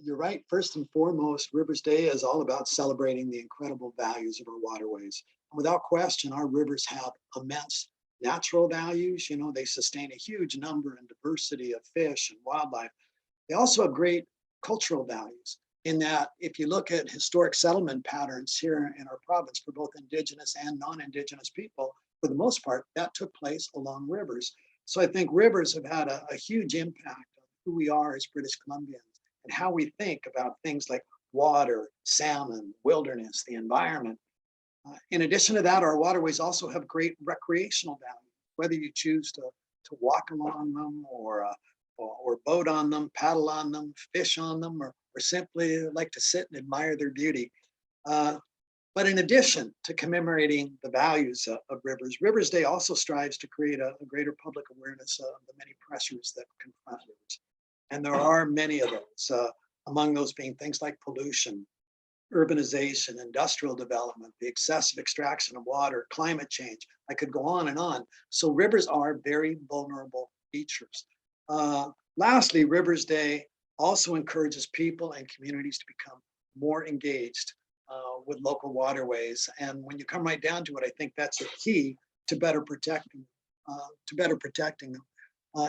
You're right. First and foremost, Rivers Day is all about celebrating the incredible values of our waterways. Without question, our rivers have immense natural values. You know, they sustain a huge number and diversity of fish and wildlife. They also have great cultural values in that if you look at historic settlement patterns here in our province for both Indigenous and non-Indigenous people, for the most part, that took place along rivers. So I think rivers have had a huge impact on who we are as British Columbians and how we think about things like water, salmon, wilderness, the environment. In addition to that, our waterways also have great recreational value, whether you choose to walk along them or boat on them, paddle on them, fish on them, or simply like to sit and admire their beauty. Uh, but in addition to commemorating the values of rivers, Rivers Day also strives to create a greater public awareness of the many pressures that confront rivers. And there are many of those, among those being things like pollution, urbanization, industrial development, the excessive extraction of water, climate change. I could go on and on. So rivers are very vulnerable features. Lastly, Rivers Day also encourages people and communities to become more engaged with local waterways. And when you come right down to it, I think that's a key to better protecting them.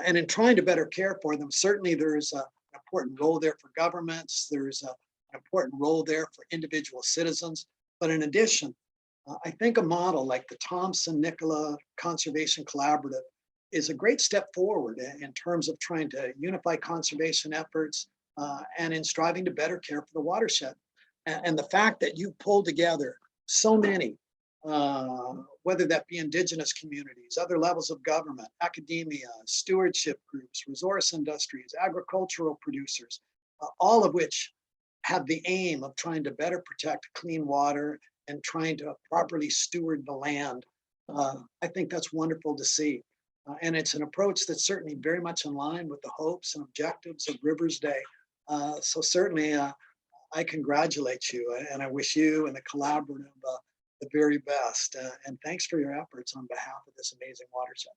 And in trying to better care for them, certainly there is an important role there for governments. There's an important role there for individual citizens. But in addition, I think a model like the Thompson-Nicola Conservation Collaborative is a great step forward in terms of trying to unify conservation efforts and in striving to better care for the watershed. And the fact that you pull together so many, whether that be indigenous communities, other levels of government, academia, stewardship groups, resource industries, agricultural producers, all of which have the aim of trying to better protect clean water and trying to properly steward the land. I think that's wonderful to see. And it's an approach that's certainly very much in line with the hopes and objectives of Rivers Day. So certainly I congratulate you and I wish you and the collaborative the very best. And thanks for your efforts on behalf of this amazing watershed.